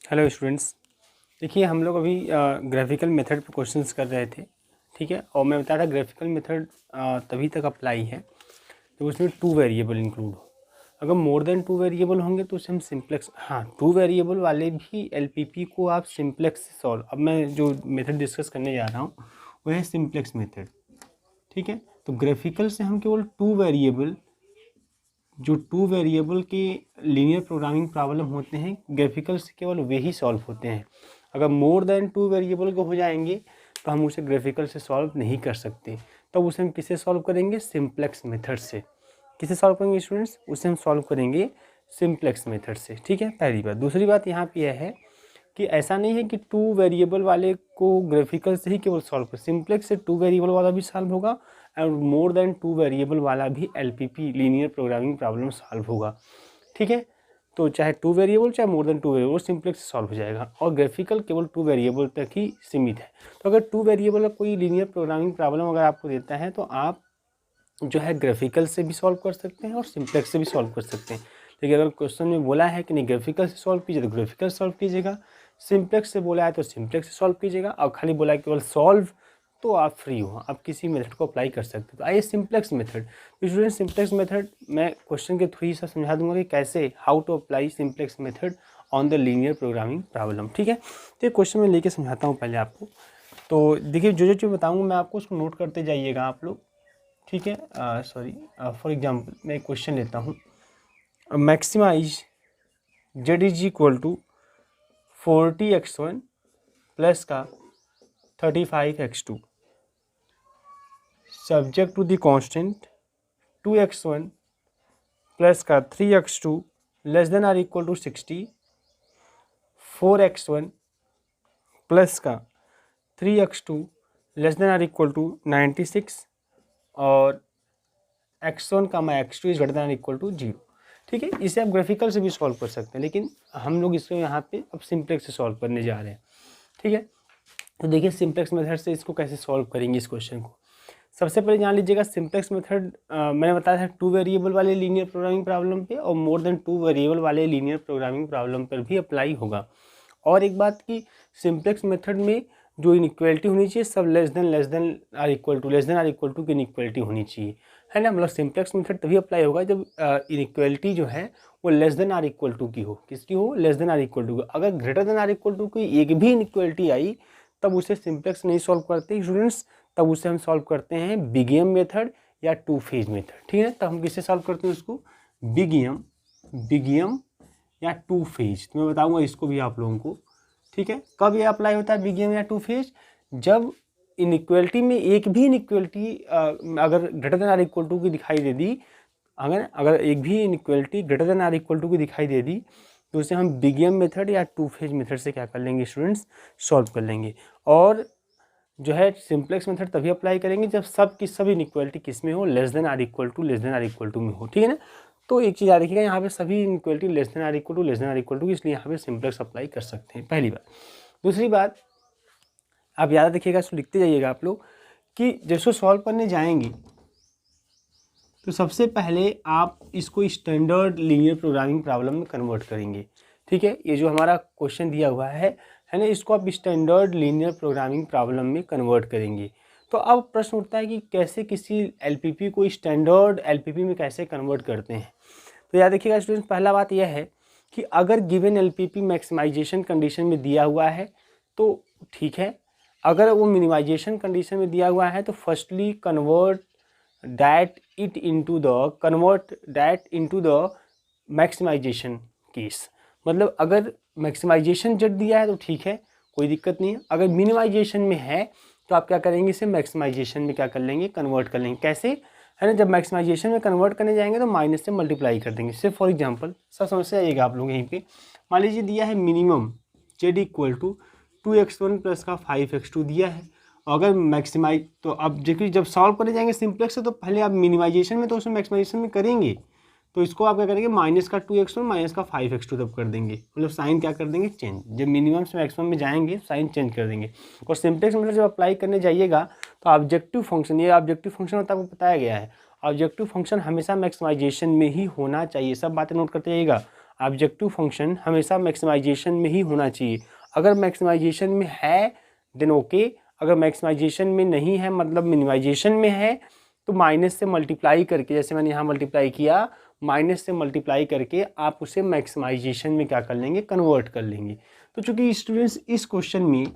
Hello students. देखिए हम लोग अभी ग्राफिकल मेथड पे क्वेश्चंस कर रहे थे, ठीक है। और मैं बता रहा ग्राफिकल मेथड तभी तक अप्लाई है तो उसमें 2 वेरिएबल इंक्लूड हो। अगर मोर देन 2 वेरिएबल होंगे तो उसे हम सिंप्लेक्स, हाँ 2 वेरिएबल वाले भी एलपीपी को आप सिंप्लेक्स से सॉल्व। अब मैं जो मेथड डिस्कस करने जा रहा हूँ वह है सिंप्लेक्स मेथड, ठीक है। तो ग्राफिकल से हम केवल 2 वेरिएबल, जो 2 वेरिएबल के लीनियर प्रोग्रामिंग प्रॉब्लम होते हैं ग्राफिकल से केवल वे ही सॉल्व होते हैं। अगर मोर देन 2 वेरिएबल को हो जाएंगे तो हम उसे ग्राफिकल से सॉल्व नहीं कर सकते। तो उसे हम किससे सॉल्व करेंगे? सिंप्लेक्स मेथड से। किसे सॉल्व करेंगे स्टूडेंट्स? उसे हम सॉल्व करेंगे सिंप्लेक्स मेथड से, ठीक है। पहली बात। दूसरी बात यहाँ पे यह है कि ऐसा नहीं है कि 2 वेरिएबल वाले को ग्राफिकल से ही केवल सॉल्व कर, सिंप्लेक्स से 2 वेरिएबल वाला भी सॉल्व होगा और मोर देन 2 वेरिएबल वाला भी LPP linear programming problem solve होगा, ठीक है। तो चाहे 2 वेरिएबल चाहे मोर देन 2 वेरिएबल सिंप्लेक्स से सॉल्व हो जाएगा और ग्राफिकल केवल 2 वेरिएबल तक ही सीमित है। तो अगर 2 वेरिएबल का कोई लीनियर प्रोग्रामिंग प्रॉब्लम अगर आपको देता है तो आप जो है ग्राफिकल से भी सॉल्व कर सकते हैं और सिंप्लेक्स से भी सॉल्व कर सकते हैं। लेकिन अगर क्वेश्चन में बोला है कि नहीं ग्राफिकल से सॉल्व कीजिए तो ग्राफिकल सॉल्व कीजिएगा, सिंप्लेक्स से बोला है तो सिंप्लेक्स से सॉल्व कीजिएगा, और खाली बोला है केवल सॉल्व तो आप फ्री हो, आप किसी मेथड को अप्लाई कर सकते हो। तो आइए सिंप्लेक्स मेथड। तो स्टूडेंट सिंप्लेक्स मेथड मैं क्वेश्चन के थ्रू ही सब समझा दूंगा कि कैसे, how to apply simplex method on the linear programming problem, ठीक है। तो ये क्वेश्चन मैं लेके समझाता हूँ पहले आपको। तो देखिए जो जो चीज़ बताऊँगा मैं आपको उसको नोट करते जाइएगा आप लोग, ठीक है। फॉर एग्जाम्पल मैं एक क्वेश्चन लेता हूँ। Maximise Z is equal to 40x1 plus का 35x2 subject to the constant 2x1 plus का 3x2 less than are equal to 60, 4x1 plus का 3x2 less than are equal to 96 और x1 का x2 is greater than equal to 0, ठीक है। इसे आप graphical से भी सॉल्व कर सकते हैं लेकिन हम लोग इसको यहाँ पे अब सिंप्लेक्स से सॉल्व करने जा रहे हैं, ठीक है। तो देखिए सिंप्लेक्स मेथड से इसको कैसे सॉल्व करेंगे इस क्वेश्चन को। सबसे पहले जान लीजिएगा सिंप्लेक्स मेथड मैंने बताया था 2 वेरिएबल वाले लीनियर प्रोग्रामिंग प्रॉब्लम पे और मोर देन 2 वेरिएबल वाले लीनियर प्रोग्रामिंग प्रॉब्लम पर भी अप्लाई होगा। और एक बात कि सिंप्लेक्स मेथड में जो इनइक्वालिटी होनी चाहिए सब less than are equal to की इनइक्वालिटी होनी चाहिए, है ना। मतलब सिंप्लेक्स मेथड तभी अप्लाई होगा जब इनइक्वालिटी जो है वो less than are equal to की हो। किसकी हो? Less than are equal to की। अगर greater than are equal to की एक भी इनइक्वालिटी आई तब उसे सिंप्लेक्स नहीं सॉल्व करते स्टूडेंट्स, तब उसे हम सॉल्व करते हैं बिग-एम मेथड या 2 फेज मेथड, ठीक है। तब हम किससे सॉल्व करते हैं उसको? बिग-एम या 2 फेज। तो मैं बताऊंगा इसको भी आप लोगों को, ठीक है। कब ये अप्लाई होता है बिग-एम या 2 फेज? जब इनइक्वालिटी में एक भी इनइक्वालिटी अगर greater than are equal to की दिखाई दे दी, अगर एक भी inequality greater than are equal to की दिखाई दे दी तो उसे हम बिग-एम मेथड या 2 फेज मेथड से क्या कर लेंगे स्टूडेंट्स? सॉल्व कर लेंगे। और जो है सिंप्लेक्स मेथड तभी अप्लाई करेंगे जब सब की सब इनइक्वालिटी किस में हो? Less than are equal to में हो, ठीक है ना। तो एक चीज़ याद रखिएगा यहाँ पे सभी inequality less than are equal to, इसलिए यहाँ पे सिंप्लेक्स अप्लाई कर सकते हैं, पहली बात। दूसरी बात आप याद रखिएगा, इसको लिखते जाइएगा आप लोग कि जब इसको सॉल्व करने जाएंगे तो सबसे पहले आप इसको स्टैंडर्ड लीनियर प्रोग्रामिंग प्रॉब्लम में कन्वर्ट करेंगे, ठीक है। ये जो हमारा क्वेश्चन दिया हुआ है ना, इसको आप स्टैंडर्ड लीनियर प्रोग्रामिंग प्रॉब्लम में कन्वर्ट करेंगे। तो अब प्रश्न उठता है कि कैसे किसी एलपीपी को स्टैंडर्ड एलपीपी में कैसे कन्वर्ट करते हैं। तो याद रखिएगा स्टूडेंट्स, पहला बात यह है कि अगर गिवन एलपीपी मैक्सिमाइजेशन कंडीशन में दिया हुआ है तो ठीक है। अगर वो मिनिमाइजेशन कंडीशन में दिया हुआ है तो firstly convert that into the maximization case. मतलब अगर मैक्सिमाइजेशन जब दिया है तो ठीक है, कोई दिक्कत नहीं है। अगर मिनिमाइजेशन में है तो आप क्या करेंगे? इसे मैक्सिमाइजेशन में क्या कर लेंगे? कन्वर्ट कर लेंगे। कैसे? है ना, जब मैक्सिमाइजेशन में कन्वर्ट करने जाएंगे तो माइनस से मल्टीप्लाई कर देंगे। जैसे फॉर एग्जांपल सब समझ आइएगा आप लोग यहीं पे। मान लीजिए दिया है minimum Z equal to 2x1 plus का 5x2 दिया है। अगर मैक्सिमाइज तो अब देखिए जब सॉल्व करने जाएंगे सिंप्लेक्स से तो पहले आप मिनिमाइजेशन में तो उसमें मैक्सिमाइजेशन में करेंगे तो इसको आप क्या करेंगे? माइनस का 2x1 माइनस का 5x2 तब कर देंगे। मतलब साइन क्या कर देंगे? चेंज। जब मिनिमम से मैक्सिमम में जाएंगे साइन चेंज कर देंगे। और सिंप्लेक्स मतलब जब अप्लाई करने जाइएगा तो ऑब्जेक्टिव फंक्शन, ये ऑब्जेक्टिव फंक्शन होता है आपको बताया गया है। ऑब्जेक्टिव फंक्शन हमेशा मैक्सिमाइजेशन में ही होना चाहिए। सब बातें नोट करते जाइएगा। ऑब्जेक्टिव फंक्शन हमेशा मैक्सिमाइजेशन में ही होना चाहिए। अगर मैक्सिमाइजेशन में है देन ओके, अगर मैक्सिमाइजेशन में नहीं है मतलब मिनिमाइजेशन में है तो माइनस से मल्टीप्लाई करके, जैसे मैंने यहाँ मल्टीप्लाई किया, माइनस से मल्टीप्लाई करके आप उसे मैक्सिमाइजेशन में क्या कर लेंगे, कन्वर्ट कर लेंगे। तो चूंकि स्टूडेंट्स इस क्वेश्चन में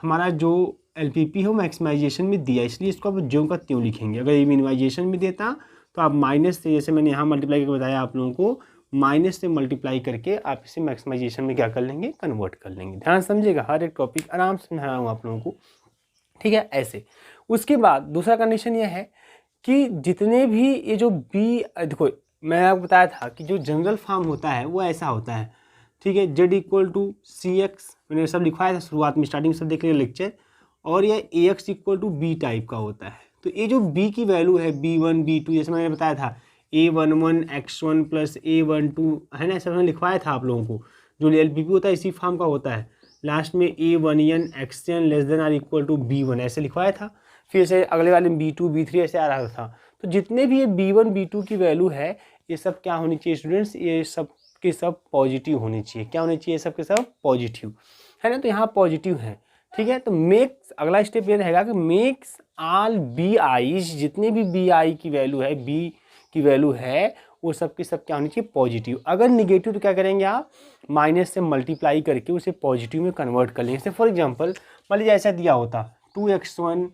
हमारा जो एलपीपी है वो मैक्सिमाइजेशन में दिया, इसलिए इसको आप ज्यों का त्यों लिखेंगे। अगर ये मिनिमाइजेशन में देता तो आप माइनस से, जैसे मैंने यहाँ मल्टीप्लाई करके बताया आप लोगों को, माइनस से मल्टीप्लाई करके आप इसे मैक्सिमाइजेशन में क्या कर लेंगे, कन्वर्ट कर लेंगे। ध्यान समझिएगा, हर एक टॉपिक आराम से समझा रहा हूँ आप लोगों को, ठीक है। ऐसे उसके बाद दूसरा कंडीशन यह है कि जितने भी ये जो बी, देखो मैंने आपको बताया था कि जो जनरल फॉर्म होता है वो ऐसा होता है, ठीक है। Z equal to C X, मैंने सब लिखवाया था शुरुआत में, स्टार्टिंग सब देख लिया लेक्चर। और ये a x equal to b type का होता है। तो ये जो बी की वैल्यू है B1 B2, जैसे मैंने बताया था A11 X1 प्लस A12 है ना, ऐसा मैंने लिखवाया था आप लोगों को। जो LPP होता है इसी फॉर्म का होता है, लास्ट में A1n Xn less than are equal to B1 ऐसे लिखवाया था। फिर से अगले वाले में B2 B3 ऐसे आ रहा था। तो जितने भी ये B1 B2 की वैल्यू है ये सब क्या होनी चाहिए स्टूडेंट्स, ये सब के सब पॉजिटिव होनी चाहिए। क्या होनी चाहिए, सब के सब पॉजिटिव, है ना। तो यहाँ पॉजिटिव है, ठीक है। तो मेक्स, अगला स्टेप ये रहेगा कि मेक्स ऑल बी आईज, जितने भी बी आई की वैल्यू है, बी की वैल्यू है वो सब के सब क्या होनी चाहिए, पॉजिटिव। अगर निगेटिव तो क्या करेंगे आप, माइनस से मल्टीप्लाई करके उसे पॉजिटिव में कन्वर्ट कर लेंगे। जैसे फॉर एग्जांपल मान लीजिए ऐसा दिया होता 2x1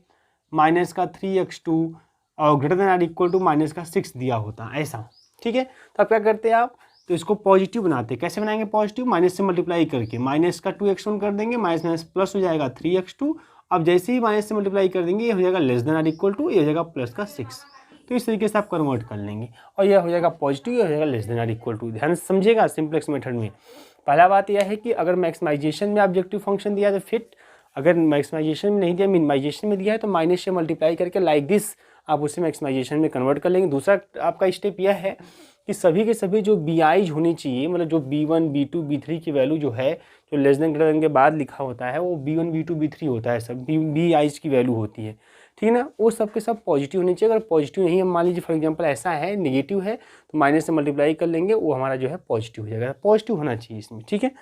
माइनस का 3x2 और greater than are equal to minus का 6 दिया होता ऐसा, ठीक है। तो आप क्या करते हैं आप, तो इसको पॉजिटिव बनाते हैं। कैसे बनाएंगे पॉजिटिव, माइनस से मल्टीप्लाई करके, माइनस का 2x1 कर देंगे, माइनस माइनस प्लस हो जाएगा 3x2। अब जैसे ही माइनस से मल्टीप्लाई कर देंगे ये हो जाएगा less than are equal to, ये हो जाएगा प्लस का 6। तो इस तरीके से आप कन्वर्ट कर लेंगे और यह हो जाएगा पॉजिटिव, यह हो जाएगा less than are equal to. ध्यान समझिएगा सिंप्लेक्स मेथड में पहला बात यह है कि अगर मैक्सिमाइजेशन में ऑब्जेक्टिव फंक्शन दिया तो फिट, अगर मैक्सिमाइजेशन में नहीं दिया, मिनिमाइजेशन में दिया है तो माइनस से मल्टीप्लाई करके लाइक दिस आप उसे मैक्सिमाइजेशन में कन्वर्ट कर लेंगे। दूसरा आपका स्टेप यह है कि सभी के सभी जो बी आईज होनी चाहिए, मतलब जो B1 B2 B3 की वैल्यू जो है, जो लेस देन ग्रेटर देन के बाद लिखा होता है वो B1 B2 B3 होता है, सब बी आईज की वैल्यू होती है, ठीक है ना। वो सब के सब पॉजिटिव होनी चाहिए। अगर पॉजिटिव नहीं है, मान लीजिए फॉर एग्जांपल ऐसा है नेगेटिव है, तो माइनस से मल्टीप्लाई कर लेंगे, वो हमारा जो है पॉजिटिव हो जाएगा। पॉजिटिव होना चाहिए इसमें, ठीक है।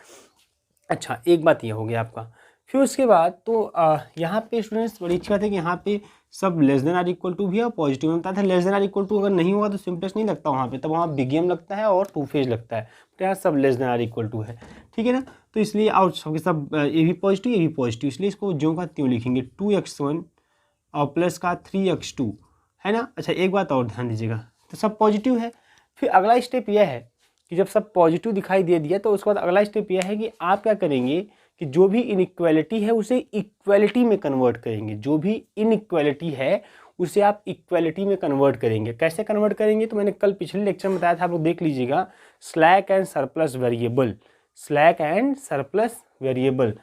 अच्छा, एक बात ये हो गया आपका। फिर उसके बाद तो यहाँ पे स्टूडेंट्स बड़ी अच्छी बात है कि यहाँ पे सब less than are equal to भी है और पॉजिटिव में बताया था। Less than are equal to अगर नहीं होगा तो सिंप्लेक्स नहीं लगता वहाँ पे, तब वहाँ बिग एम लगता है और टू फेज लगता है। तो यहाँ सब less than are equal to है, ठीक है ना। तो इसलिए और सबके सब ये भी पॉजिटिव, ये भी पॉजिटिव, इसलिए इसको ज्यों का त्यों लिखेंगे 2x1 और प्लस का 3x2, है ना। अच्छा, एक बात और ध्यान दीजिएगा, तो सब पॉजिटिव है। फिर अगला स्टेप यह है कि जब सब पॉजिटिव दिखाई दे दिया तो उसके बाद अगला स्टेप यह है कि आप क्या करेंगे कि जो भी इनइक्वालिटी है उसे इक्वालिटी में कन्वर्ट करेंगे। जो भी इनइक्वालिटी है उसे आप इक्वालिटी में कन्वर्ट करेंगे। कैसे कन्वर्ट करेंगे, तो मैंने कल पिछले लेक्चर में बताया था, आप लोग देख लीजिएगा, slack and surplus variable, slack and surplus variable.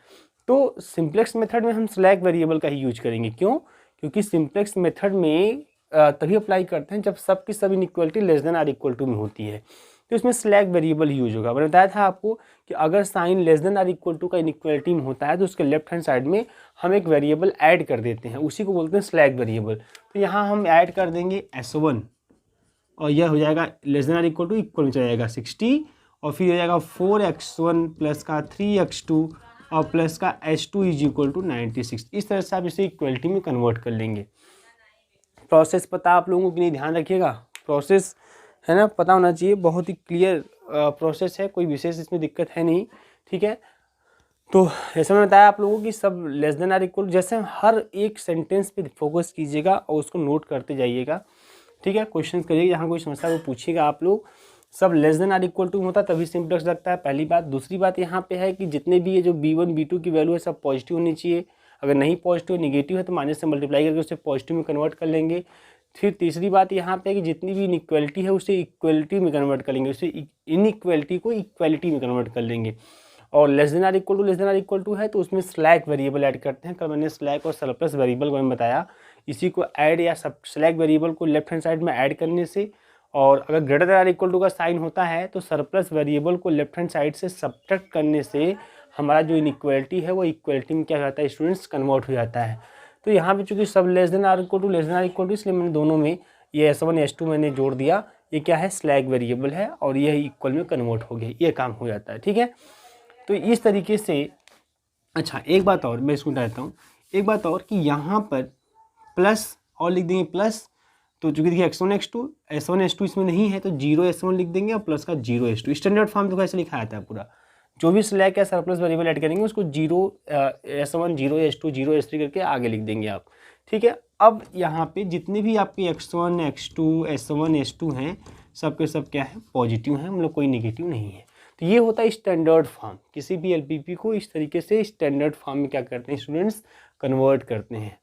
तो सिंप्लेक्स मेथड में हम स्लैक वेरिएबल का ही यूज करेंगे। क्यों, क्योंकि सिंप्लेक्स मेथड में तभी अप्लाई करते हैं जब सब की सब inequality less than are equal to में होती है, तो इसमें स्लैक वेरिएबल ही यूज होगा। मैंने बताया था आपको कि अगर sign less than are equal to का इनइक्वालिटी में होता है तो उसके लेफ्ट हैंड साइड में हम एक वेरिएबल ऐड कर देते हैं, उसी को बोलते हैं स्लैक वेरिएबल। तो यहाँ हम ऐड कर देंगे S1 और यह हो जाएगा less than are equal to, equal में चला जाएगा 60 और फिर हो जाएगा 4x1 प्लस का 3x2 और प्लस का h2 इज इक्वल टू 96। इस तरह से आप इसे इक्वलिटी में कन्वर्ट कर लेंगे। प्रोसेस पता आप लोगों को नहीं, ध्यान रखिएगा, प्रोसेस है ना पता होना चाहिए, बहुत ही क्लियर प्रोसेस है, कोई विशेष इसमें दिक्कत है नहीं, ठीक है। तो जैसे मैंने बताया आप लोगों की सब लेस देन आर इक्वल, जैसे हर एक सेंटेंस पे फोकस कीजिएगा और उसको नोट करते जाइएगा, ठीक है। क्वेश्चन करिएगा, यहाँ कोई समस्या को पूछिएगा आप लोग। सब less than are equal to होता है तभी सिंप्लेक्स लगता है, पहली बात। दूसरी बात यहाँ पे है कि जितने भी ये जो B1 B2 की वैल्यू है सब पॉजिटिव होनी चाहिए। अगर नहीं पॉजिटिव नेगेटिव है तो माइनस से मल्टीप्लाई करके उसे पॉजिटिव में कन्वर्ट कर लेंगे। फिर तीसरी बात यहाँ पे है कि जितनी भी इनइक्वालिटी है उसे इक्वलिटी में कन्वर्ट कर लेंगे, उसे इनइक्वालिटी को इक्वालिटी में कन्वर्ट कर लेंगे। और less than are equal to है तो उसमें स्लैक वेरिएबल ऐड करते हैं। कल मैंने स्लैक और सरप्लस वेरिएबल को मैंने बताया, इसी को ऐड या सब स्लैक वेरिएबल को लेफ्ट हैंड साइड में ऐड करने से, और अगर greater than are equal to का साइन होता है तो सरप्लस वेरिएबल को लेफ्ट हैंड साइड से सब्ट्रैक्ट करने से हमारा जो इनइक्वालिटी है वो इक्वालिटी में क्या हो जाता है स्टूडेंट्स, कन्वर्ट हो जाता है। तो यहाँ पे चूंकि सब less than are equal to इसलिए मैंने दोनों में ये S1 S2 मैंने जोड़ दिया, ये क्या है, स्लैग वेरिएबल है और यह इक्वल में कन्वर्ट हो गया, ये काम हो जाता है। ठीक है, तो इस तरीके से। अच्छा एक बात और मैं इसको डालता हूँ, एक बात और कि यहाँ पर प्लस और लिख देंगे प्लस, तो चूंकि देखिए x1 x2 s1 s2 इसमें नहीं है तो 0 s1 लिख देंगे और प्लस का 0 s2। स्टैंडर्ड फॉर्म तो कैसे लिखा जाता है पूरा, जो भी स्लैग या सरप्लस वेरिएबल ऐड करेंगे उसको 0 s1 0 s2 0 s3 करके आगे लिख देंगे आप। ठीक है, अब यहाँ पे जितने भी आपके x1 x2 s1 s2 हैं सबके सब क्या है, पॉजिटिव हैं, मतलब कोई निगेटिव नहीं है। तो ये होता है स्टैंडर्ड फॉर्म। किसी भी एलपीपी को इस तरीके से स्टैंडर्ड फॉर्म में क्या करते हैं स्टूडेंट्स, कन्वर्ट करते हैं।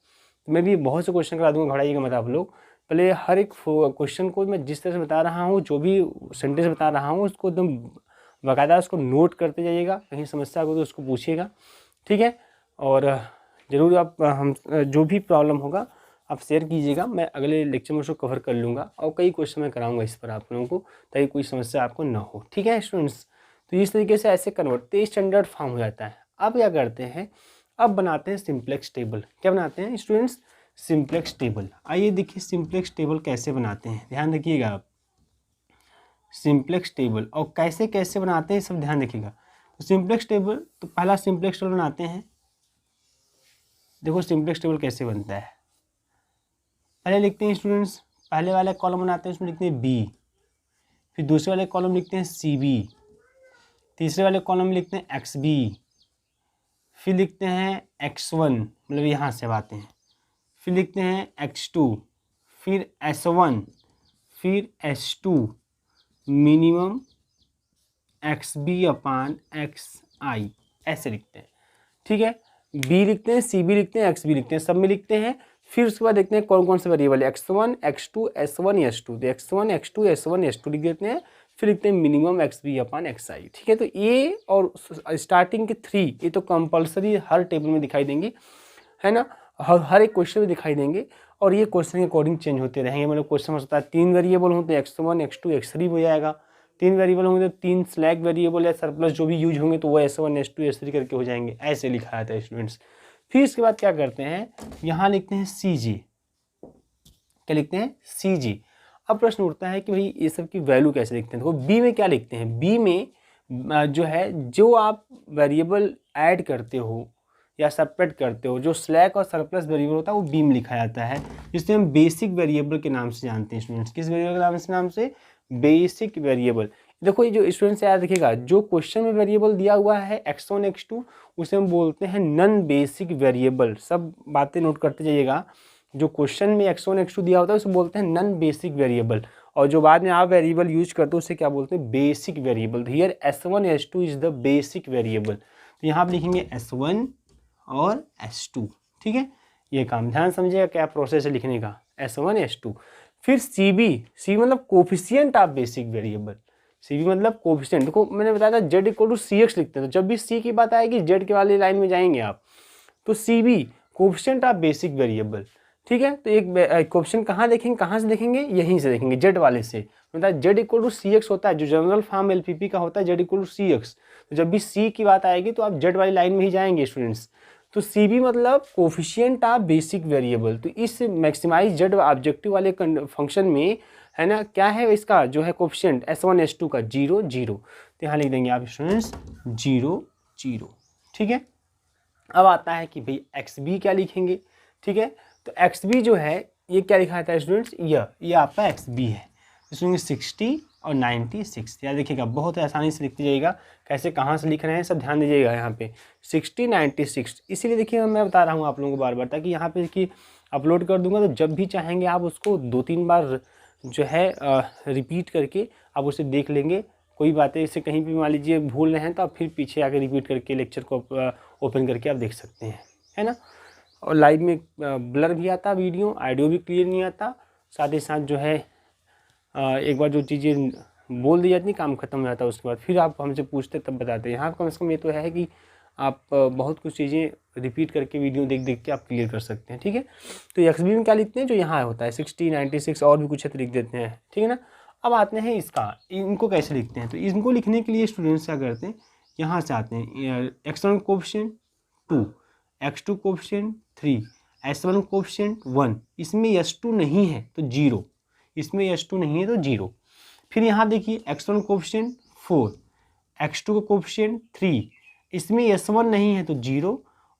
तो मैं भी बहुत से क्वेश्चन करा दूंगा, घबराइएगा मत आप लोग। पहले हर एक क्वेश्चन को मैं जिस तरह से बता रहा हूँ, जो भी सेंटेंस बता रहा हूँ उसको एकदम बाकायदा उसको नोट करते जाइएगा, कहीं समस्या हो तो उसको पूछिएगा। ठीक है, और ज़रूर आप हम जो भी प्रॉब्लम होगा आप शेयर कीजिएगा, मैं अगले लेक्चर में उसको कवर कर लूँगा और कई क्वेश्चन मैं कराऊंगा इस पर आप लोगों को, ताकि कोई समस्या आपको ना हो। ठीक है स्टूडेंट्स, तो इस तरीके से ऐसे कन्वर्ट स्टैंडर्ड फॉर्म हो जाता है। अब क्या करते हैं, अब बनाते हैं सिंप्लेक्स टेबल। क्या बनाते हैं स्टूडेंट्स, सिंप्लेक्स टेबल। आइए देखिए सिंप्लेक्स टेबल कैसे बनाते हैं, ध्यान रखिएगा आप। सिंप्लेक्स टेबल और कैसे कैसे बनाते हैं सब ध्यान रखिएगा। तो सिंप्लेक्स टेबल, तो पहला सिंप्लेक्स टेबल बनाते हैं। देखो सिंप्लेक्स टेबल कैसे बनता है, पहले लिखते हैं स्टूडेंट्स, पहले वाले कॉलम बनाते हैं उसमें लिखते हैं बी, फिर दूसरे वाले कॉलम लिखते हैं सी बी, तीसरे वाले कॉलम लिखते हैं एक्स बी, फिर लिखते हैं x1, मतलब यहाँ से आते हैं, फिर लिखते हैं x2, फिर s1, फिर s2 minimum xb upon xi, ऐसे लिखते हैं। ठीक है, b लिखते हैं, cb लिखते हैं, xb लिखते हैं, सब में लिखते हैं। फिर उसके बाद देखते हैं कौन कौन से वेरिएबल है, x1 x2 s1 s2, तो x1 x2 s1 s2 लिख देते हैं। फिर लिखते हैं मिनिमम xb अपान xi। ठीक है, तो ये और स्टार्टिंग के 3 ये तो कंपलसरी हर टेबल में दिखाई देंगे, है ना, हर एक क्वेश्चन में दिखाई देंगे। और ये क्वेश्चन के अकॉर्डिंग चेंज होते रहेंगे, मतलब क्वेश्चन हो सकता है 3 वेरिएबल हो तो x1 x2 x3 हो जाएगा, 3 वेरिएबल होंगे तो 3 स्लैग वेरिएबल या सरप्लस जो भी यूज होंगे तो वो s1 s2 s3 करके हो जाएंगे, ऐसे लिखा जाता है स्टूडेंट्स। फिर इसके बाद क्या करते हैं, यहाँ लिखते हैं CG। क्या लिखते हैं, CG। अब प्रश्न उठता है कि भाई ये सब की वैल्यू कैसे लिखते हैं। देखो बी में क्या लिखते हैं, बी में जो है, जो आप वेरिएबल ऐड करते हो या सेपरेट करते हो, जो स्लैग और सरप्लस वेरिएबल होता है वो बी में लिखा जाता है, जिसे हम बेसिक वेरिएबल के नाम से जानते हैं स्टूडेंट्स। किस वेरिएबल के नाम से, बेसिक वेरिएबल। देखो ये जो स्टूडेंट्स याद रखिएगा, जो क्वेश्चन में वेरिएबल दिया हुआ है x1 x2 उसे हम बोलते हैं नॉन बेसिक वेरिएबल। सब बातें नोट करते जाइएगा, जो क्वेश्चन में x1 x2 दिया होता है उसे बोलते हैं नॉन बेसिक वेरिएबल, और जो बाद में आप वेरिएबल यूज करते हो उसे क्या बोलते हैं, basic variable. Here s1 s2 is the basic variable. तो यहाँ आप लिखेंगे s1 और s2। ठीक है, ये काम ध्यान समझिएगा क्या प्रोसेस है लिखने का, s1 s2। फिर cb, c मतलब coefficient of basic variable, cb मतलब कोफिशिएंट। देखो मैंने बताया था z इक्वल टू cx लिखते हैं, तो जब भी c की बात आएगी z के वाली लाइन में जाएंगे आप, तो cb coefficient of basic variable. ठीक है, तो एक कोफिशिएंट कहाँ देखेंगे, कहाँ से देखेंगे, यहीं से देखेंगे, z वाले से। मतलब z इक्वल टू cx होता है, जो जनरल फॉर्म एलपीपी का होता है z इक्वल टू cx। तो जब भी c की बात आएगी तो आप z वाली लाइन में ही जाएंगे स्टूडेंट्स। तो cb मतलब कोफिशिएंट ऑफ बेसिक वेरिएबल। तो इस मैक्सिमाइज z ऑब्जेक्टिव वाले फंक्शन में है ना, क्या है इसका जो है कोफिशिएंट s1 s2 का 0 0, तो यहाँ लिख देंगे आप स्टूडेंट्स 0 0। ठीक है, अब आता है कि भाई xb क्या लिखेंगे। ठीक है, तो xb जो है ये क्या लिखा जाता है स्टूडेंट्स, ये आपका xb है, इसमें 60 और 96। याद देखिएगा, बहुत आसानी से लिखते जाइएगा, कैसे कहाँ से लिख रहे हैं सब ध्यान दीजिएगा यहाँ पे 60 96। इसीलिए देखिए मैं बता रहा हूँ आप लोगों को बार बार, ताकि यहाँ पे कि अपलोड कर दूंगा तो जब भी चाहेंगे आप उसको 2-3 बार जो है रिपीट करके आप उसे देख लेंगे। कोई बातें इससे कहीं भी मान लीजिए भूल रहे हैं तो आप फिर पीछे आके रिपीट करके लेक्चर को ओपन करके आप देख सकते हैं, है ना। और लाइव में ब्लर भी आता वीडियो, ऑडियो भी क्लियर नहीं आता, साथ ही साथ जो है एक बार जो चीज़ें बोल दी जाती काम खत्म हो जाता है, उसके बाद फिर आप हमसे पूछते तब बताते हैं। यहाँ कम से कम ये तो है कि आप बहुत कुछ चीज़ें रिपीट करके वीडियो देख देख के आप क्लियर कर सकते हैं। ठीक है, तो XB में क्या लिखते हैं, जो यहाँ होता है 60 96 और भी कुछ है तो लिख देते हैं। ठीक है ना। अब आते हैं इसका, इनको कैसे लिखते हैं। तो इनको लिखने के लिए स्टूडेंट्स क्या करते हैं, यहाँ से आते हैं x1 coefficient 2, x2 coefficient 3, s1 coefficient 1, इसमें s2 नहीं है तो 0, इसमें s2 नहीं है तो 0। फिर यहाँ देखिए x1 कोफिशिएंट 4, x2 का कोफिशिएंट 3, इसमें s1 नहीं है तो 0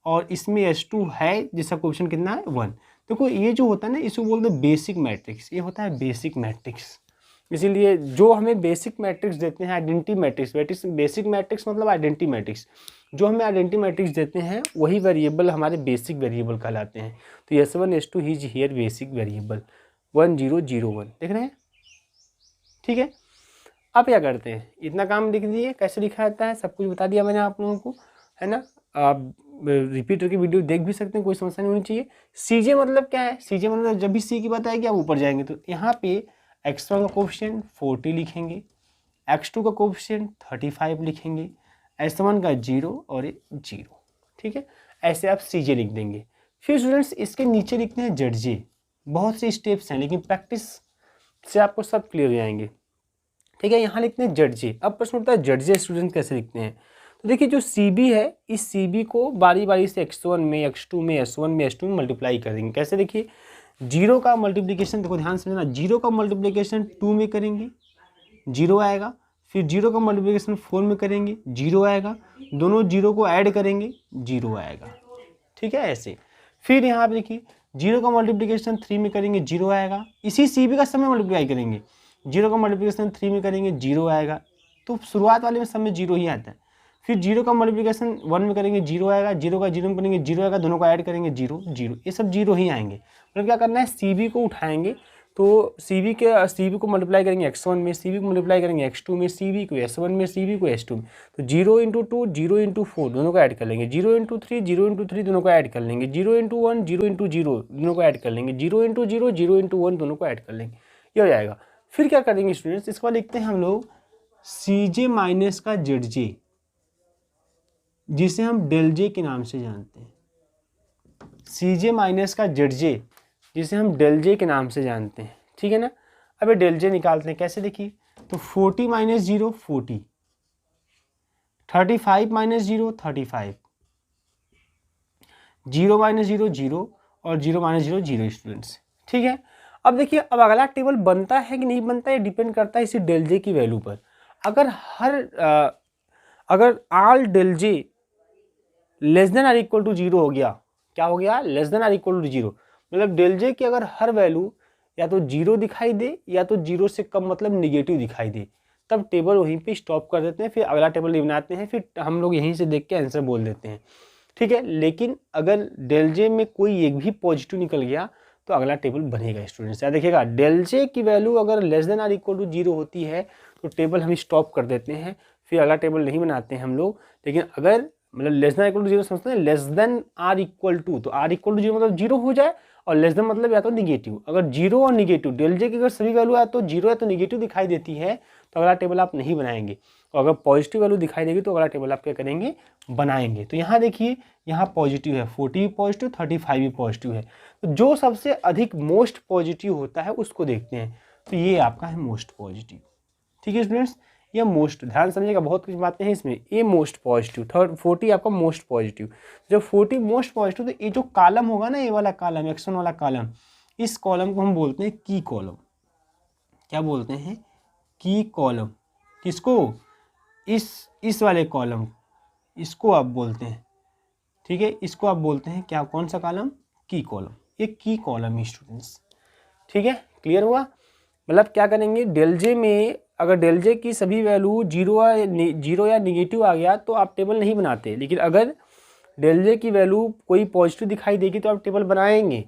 और इसमें s2 है जिसका कोफिशिएंट कितना है 1। देखो ये जो होता है ना इसको बोलते हैं बेसिक मैट्रिक्स, ये होता है बेसिक मैट्रिक्स। इसीलिए जो हमें बेसिक मैट्रिक्स देते हैं आइडेंटिटी मैट्रिक्स, बेसिक मैट्रिक्स मतलब आइडेंटिटी मैट्रिक्स, जो हमें आइडेंटिटी मैट्रिक्स देते हैं वही वेरिएबल हमारे बेसिक वेरिएबल कहलाते हैं। तो s1 s2 is here basic variable 1 0 0 1, देख रहे हैं, ठीक है। अब क्या करते हैं, इतना काम लिख दिए, कैसे लिखा जाता है सब कुछ बता दिया मैंने आप लोगों को, है ना। आप रिपीट करके वीडियो देख भी सकते हैं, कोई समस्या नहीं होनी चाहिए। सीजे मतलब क्या है, सीजे मतलब जब भी सी की बात आएगी आप ऊपर जाएंगे तो यहाँ पे x1 का कोफिशिएंट 40 लिखेंगे, x2 का कोफिशिएंट 35 लिखेंगे, s1 का 0 और 0, ठीक है। ऐसे आप सीजे लिख देंगे। फिर स्टूडेंट्स इसके नीचे लिखते हैं जेडजे, बहुत से स्टेप्स हैं लेकिन प्रैक्टिस से आपको सब क्लियर हो जाएंगे, ठीक है। यहाँ लिखते हैं जेडजे। अब प्रश्न उठता है जेडजे स्टूडेंट कैसे लिखते हैं, तो देखिए जो CB है इस CB को बारी बारी से x1 में, x2 में, s1 में, s2 में मल्टीप्लाई कर देंगे। कैसे, देखिए 0 का मल्टीप्लिकेशन, देखो ध्यान से समझना, 0 का मल्टीप्लिकेशन 2 में करेंगे 0 आएगा, फिर 0 का मल्टीप्लिकेशन 4 में करेंगे 0 आएगा, दोनों 0 को ऐड करेंगे 0 आएगा, ठीक है ऐसे। फिर यहाँ पे देखिए 0 का मल्टीप्लिकेशन 3 में करेंगे 0 आएगा, इसी CB का समय मल्टीप्लाई करेंगे, 0 का मल्टीप्लिकेशन 3 में करेंगे 0 आएगा, तो शुरुआत वाले में सब में 0 ही आता है। फिर 0 का मल्टीप्लिकेशन 1 में करेंगे 0 आएगा, 0 का 0 में करेंगे 0 आएगा, दोनों को ऐड करेंगे 0 0, ये सब 0 ही आएंगे। मतलब क्या करना है, CB को उठाएंगे तो CB को मल्टीप्लाई करेंगे x1 में, CB को मल्टीप्लाई करेंगे x2 में, CB को s1 में, CB को s2 में, तो 0 × 2 0 × 4 दोनों को ऐड कर लेंगे, 0 × 3 0 × 3 दोनों को ऐड कर लेंगे, 0 × 1 0 × 0 दोनों को ऐड कर लेंगे, 0 × 0 0 × 1 दोनों को ऐड कर लेंगे, ये हो जाएगा। फिर क्या करेंगे स्टूडेंट्स, इसके बाद लिखते हैं हम लोग CJ माइनस का ZJ, जिसे हम डेल जे के नाम से जानते हैं, CJ माइनस का ZJ जिसे हम डेल जे के नाम से जानते हैं, ठीक है ना। अब ये डेल जे निकालते हैं, कैसे देखिए, तो 40 - 0 40, 35 - 0 35, 0 - 0 0 और 0 - 0 0 स्टूडेंट्स, ठीक है। अब देखिए, अब अगला टेबल बनता है कि नहीं बनता है, डिपेंड करता है इसी डेल जे की वैल्यू पर। अगर all del j less than are equal to 0 हो गया, क्या हो गया, less than are equal to 0, मतलब डेल जे की अगर हर वैल्यू या तो 0 दिखाई दे या तो 0 से कम मतलब निगेटिव दिखाई दे, तब टेबल वहीं पे स्टॉप कर देते हैं, फिर अगला टेबल नहीं बनाते हैं, फिर हम लोग यहीं से देख के आंसर बोल देते हैं, ठीक है। लेकिन अगर डेल जे में कोई एक भी पॉजिटिव निकल गया तो अगला टेबल बनेगा स्टूडेंट्स। याद देखिएगा, डेल जे की वैल्यू अगर less than are equal to 0 होती है तो टेबल हम स्टॉप कर देते हैं, फिर अगला टेबल नहीं बनाते हैं हम लोग। लेकिन अगर मतलब लेस देन इक्वल टू 0 समझते हैं, less than are equal to, तो आर इक्वल टू 0 मतलब 0 हो जाए, और लेस देन मतलब या तो निगेटिव। अगर 0 और निगेटिव, डेल जे की अगर सभी वैल्यू या तो 0 या तो निगेटिव दिखाई देती है तो अगला टेबल आप नहीं बनाएंगे, और अगर पॉजिटिव वैल्यू दिखाई देगी तो अगला टेबल आप क्या करेंगे, बनाएंगे। तो यहाँ देखिए, यहाँ पॉजिटिव है, 40 भी पॉजिटिव, 35 भी पॉजिटिव है, तो जो सबसे अधिक मोस्ट पॉजिटिव होता है उसको देखते हैं, तो ये आपका है मोस्ट पॉजिटिव, ठीक है स्टूडेंट्स। ये मोस्ट, ध्यान समझिएगा, बहुत कुछ बातें हैं इसमें। ये मोस्ट पॉजिटिव, 40 आपका मोस्ट पॉजिटिव। जब 40 मोस्ट पॉजिटिव, तो ये जो कॉलम होगा ना, ये वाला कॉलम, x1 वाला कॉलम, इस कॉलम को हम बोलते हैं की कॉलम। क्या बोलते हैं, की कॉलम। किसको, इस वाले कॉलम, इसको आप बोलते हैं, ठीक है, इसको आप बोलते हैं क्या, कौन सा कॉलम, की कॉलम। ये की कॉलम है स्टूडेंट्स, ठीक है, क्लियर हुआ। मतलब क्या करेंगे, डेल जे में अगर डेल जे की सभी वैल्यू 0 या निगेटिव आ गया तो आप टेबल नहीं बनाते, लेकिन अगर डेल जे की वैल्यू कोई पॉजिटिव दिखाई देगी तो आप टेबल बनाएंगे,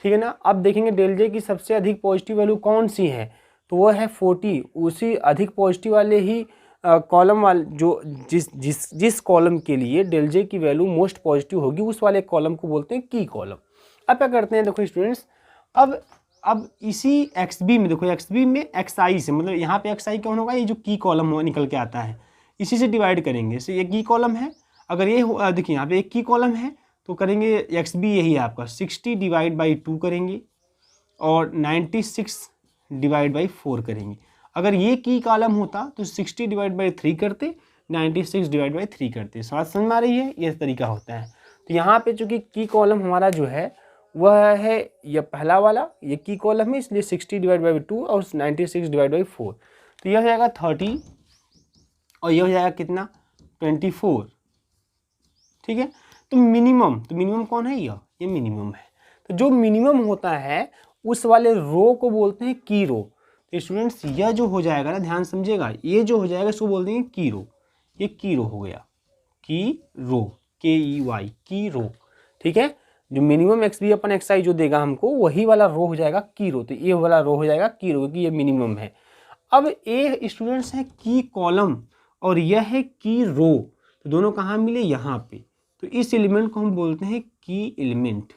ठीक है ना। अब देखेंगे डेल जे की सबसे अधिक पॉजिटिव वैल्यू कौन सी है, तो वो है 40। उसी अधिक पॉजिटिव वाले ही कॉलम वाले, जो जिस कॉलम के लिए डेल जे की वैल्यू मोस्ट पॉजिटिव होगी, उस वाले कॉलम को बोलते हैं की कॉलम। अब क्या करते हैं, देखो स्टूडेंट्स, अब इसी XB में, देखो XB में XI से, मतलब यहाँ पे XI कौन होगा, ये जो की कॉलम निकल के आता है, इसी से डिवाइड करेंगे। तो ये की कॉलम है, अगर ये देखिए यहाँ पे एक की कॉलम है तो करेंगे XB, यही है आपका 60 / 2 करेंगे और 96 / 4 करेंगे। अगर ये की कॉलम होता तो 60 / 3 करते, 96 / 3 करते। समझ में आ रही है, ये तरीका होता है। तो यहाँ पे चूँकि की कॉलम हमारा जो है वह है ये पहला वाला, ये की कॉलम है, इसलिए 60 / 2 और 96 / 4। तो यह हो जाएगा 30 और यह हो जाएगा कितना 24, ठीक है। तो मिनिमम कौन है, ये मिनिमम है। तो जो मिनिमम होता है उस वाले रो को बोलते हैं की रो। तो स्टूडेंट्स यह जो हो जाएगा ना, ध्यान समझिएगा, ये जो हो जाएगा इसको बोलते हैं की रो। ये की रो हो गया, की रो, KEY, की रो, ठीक है। जो मिनिमम XB अपन XI जो देगा हमको, वही वाला रो हो जाएगा की रो। तो ये वाला रो हो जाएगा की रो, क्योंकि ये मिनिमम है। अब ये स्टूडेंट्स है की कॉलम और यह है की रो, तो दोनों कहाँ मिले, यहाँ पे। तो इस एलिमेंट को हम बोलते हैं की एलिमेंट।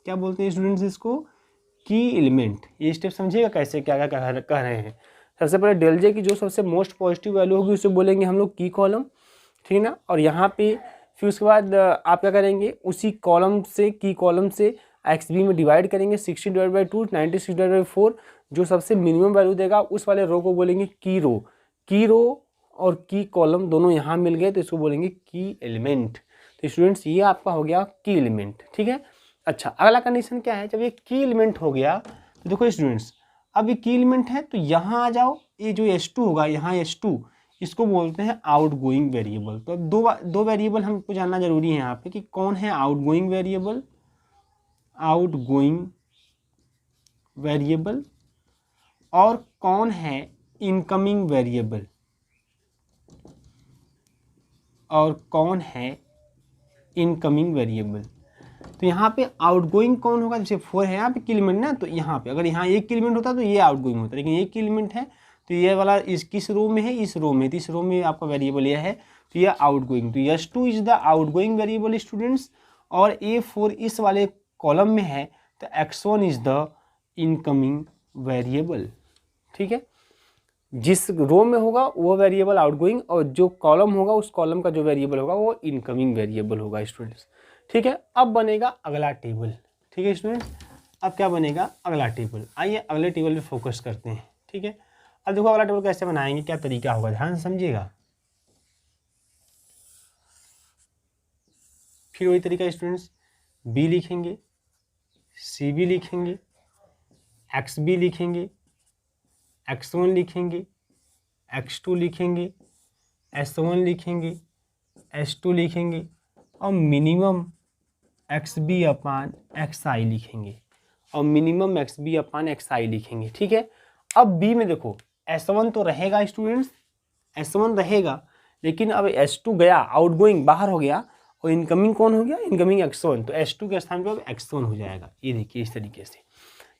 क्या बोलते हैं स्टूडेंट्स इसको, की एलिमेंट। ये स्टेप समझिएगा कैसे क्या क्या कह रहे हैं। सबसे पहले डेल जे की जो सबसे मोस्ट पॉजिटिव वैल्यू होगी उसे बोलेंगे हम लोग की कॉलम, ठीक है ना। और यहाँ पे फिर उसके बाद आप क्या करेंगे, उसी कॉलम से, की कॉलम से XB में डिवाइड करेंगे, 60/2, 96/4, जो सबसे मिनिमम वैल्यू देगा उस वाले रो को बोलेंगे की रो। की रो और की कॉलम दोनों यहाँ मिल गए तो इसको बोलेंगे की एलिमेंट। तो स्टूडेंट्स ये आपका हो गया की एलिमेंट, ठीक है। अच्छा, अगला कंडीशन क्या है, जब ये की एलिमेंट हो गया तो देखो स्टूडेंट्स, अब ये की एलिमेंट है तो यहाँ आ जाओ, ये जो S2 होगा, यहाँ S2, इसको बोलते हैं आउटगोइंग वेरिएबल। तो अब दो वेरिएबल हमको जानना जरूरी है यहाँ पे कि कौन है आउटगोइंग वेरिएबल, और कौन है इनकमिंग वेरिएबल, तो यहाँ पे आउटगोइंग कौन होगा, जैसे 4 है यहाँ पे की एलिमेंट ना, तो यहाँ पे अगर यहाँ एक की एलिमेंट होता तो ये आउटगोइंग होता, लेकिन एक की एलिमेंट है तो ये वाला इस किस रो में है, इस रो में, तो इस रो में आपका वेरिएबल यह है, तो ये आउटगोइंग। तो S2 is the outgoing variable students, और A4 इस वाले कॉलम में है, तो X1 is the incoming variable, ठीक है। जिस रो में होगा वो वेरिएबल आउटगोइंग, और जो कॉलम होगा उस कॉलम का जो वेरिएबल होगा वो इनकमिंग वेरिएबल होगा स्टूडेंट्स, ठीक है। अब बनेगा अगला टेबल, ठीक है स्टूडेंट्स। अब क्या बनेगा, अगला टेबल। आइए अगले टेबल पे फोकस करते हैं, ठीक है। अब देखो अगला टेबल कैसे बनाएंगे, क्या तरीका होगा, ध्यान से समझिएगा। फिर वही तरीका स्टूडेंट्स, B लिखेंगे, CB लिखेंगे, XB लिखेंगे, X1 लिखेंगे, X2 लिखेंगे, S1 लिखेंगे, S2 लिखेंगे, और मिनिमम XB अपान XI लिखेंगे, लिखेंगे, ठीक है। अब B में देखो S1 तो रहेगा स्टूडेंट्स, S1 रहेगा, लेकिन अब S2 गया, आउटगोइंग बाहर हो गया, और इनकमिंग कौन हो गया, इनकमिंग X1, तो S2 के स्थान पे अब X1 हो जाएगा। ये देखिए इस तरीके से,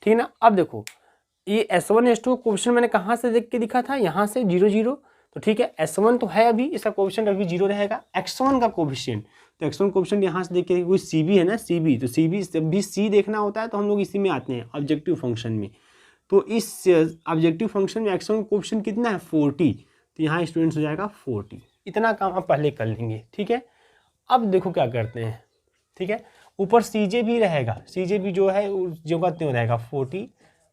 ठीक है ना। अब देखो ये S1 S2 क्वेश्चन मैंने कहाँ से देख के दिखा था, यहाँ से 0 0, तो ठीक है। S1 तो है अभी, इसका कोएफिशिएंट अभी 0 रहेगा। X1 का कोएफिशिएंट, तो X1 कोएफिशिएंट यहाँ से देख के, कोई CB है ना, CB, तो CB जब भी C देखना होता है तो हम लोग इसी में आते हैं, ऑब्जेक्टिव फंक्शन में। तो इस ऑब्जेक्टिव फंक्शन में X1 कोएफिशिएंट कितना है, 40, तो यहाँ स्टूडेंट्स हो जाएगा 40। इतना काम आप पहले कर लेंगे, ठीक है। अब देखो क्या करते हैं, ठीक है। ऊपर CJ भी रहेगा, CJ भी जो है जो का त्यों रहेगा 40,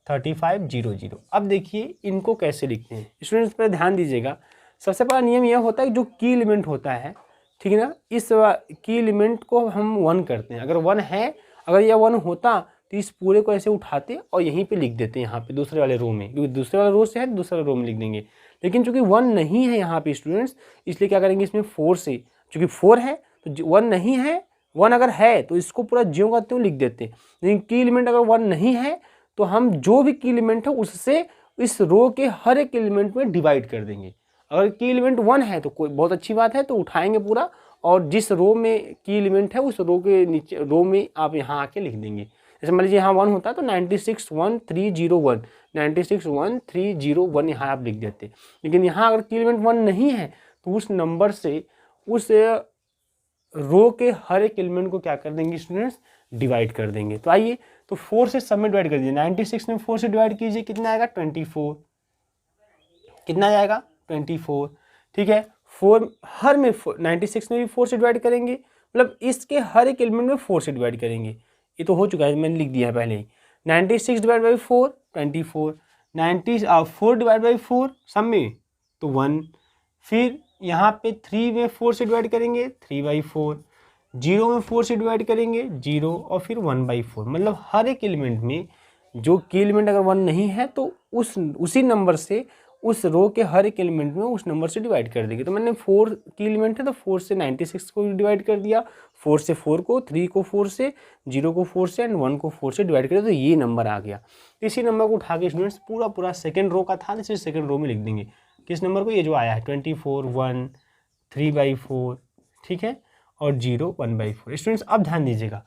35, 0 0। अब देखिए इनको कैसे लिखते हैं स्टूडेंट्स, पर ध्यान दीजिएगा। सबसे पहला नियम यह होता है कि जो की एलिमेंट होता है, ठीक है ना, इस की एलिमेंट को हम 1 करते हैं। अगर 1 है, अगर यह 1 होता तो इस पूरे को ऐसे उठाते और यहीं पे लिख देते, यहाँ पे दूसरे वाले रो में, क्योंकि दूसरे वाले रो से है, दूसरे रो में लिख देंगे। लेकिन चूंकि 1 नहीं है यहाँ पे स्टूडेंट्स, इसलिए क्या करेंगे, इसमें 4 से, चूंकि 4 है तो 1 नहीं है, 1 अगर है तो इसको पूरा ज्यों का त्यों लिख देते। लेकिन की एलिमेंट अगर 1 नहीं है तो हम जो भी की एलिमेंट है उससे इस रो के हर एक एलिमेंट में डिवाइड कर देंगे। अगर की एलिमेंट 1 है तो कोई बहुत अच्छी बात है, तो उठाएंगे पूरा, और जिस रो में की एलिमेंट है उस रो के नीचे रो में आप यहाँ आके लिख देंगे। जैसे मान लीजिए यहाँ 1 होता है तो 961301, 961301 यहाँ आप लिख देते। लेकिन यहाँ अगर की एलिमेंट 1 नहीं है तो उस नंबर से उस रो के हर एक एलिमेंट को क्या कर देंगे स्टूडेंट्स, डिवाइड कर देंगे। तो आइए, तो 4 से सब में डिवाइड कर दीजिए। 96 में 4 से डिवाइड कीजिए, कितना आएगा 24, कितना आएगा 24, ठीक है। 4 हर में 96 में भी 4 से डिवाइड करेंगे, मतलब इसके हर एक एलिमेंट में 4 से डिवाइड करेंगे। ये तो हो चुका है, मैंने लिख दिया है पहले ही। 96 डिवाइड बाई 4 24, 4 डिवाइड बाई 4 सब में तो 1, फिर यहाँ पे 3 में 4 से डिवाइड करेंगे 3/4, 0 में 4 से डिवाइड करेंगे 0, और फिर 1/4। मतलब हर एक एलिमेंट में जो की एलिमेंट अगर 1 नहीं है तो उसी नंबर से उस रो के हर एक एलिमेंट में उस नंबर से डिवाइड कर देगी। तो मैंने 4 की एलिमेंट है तो 4 से 96 को डिवाइड कर दिया, 4 से 4 को, 3 को 4 से, 0 को 4 से एंड 1 को 4 से डिवाइड कर दिया, तो ये नंबर आ गया। इसी नंबर को उठा के स्टूडेंट्स पूरा सेकेंड रो का था, इसे सेकेंड रो में लिख देंगे। किस नंबर को? ये जो आया है 24, 1, 3/4, ठीक है, और 0, 1/4। स्टूडेंट्स अब ध्यान दीजिएगा,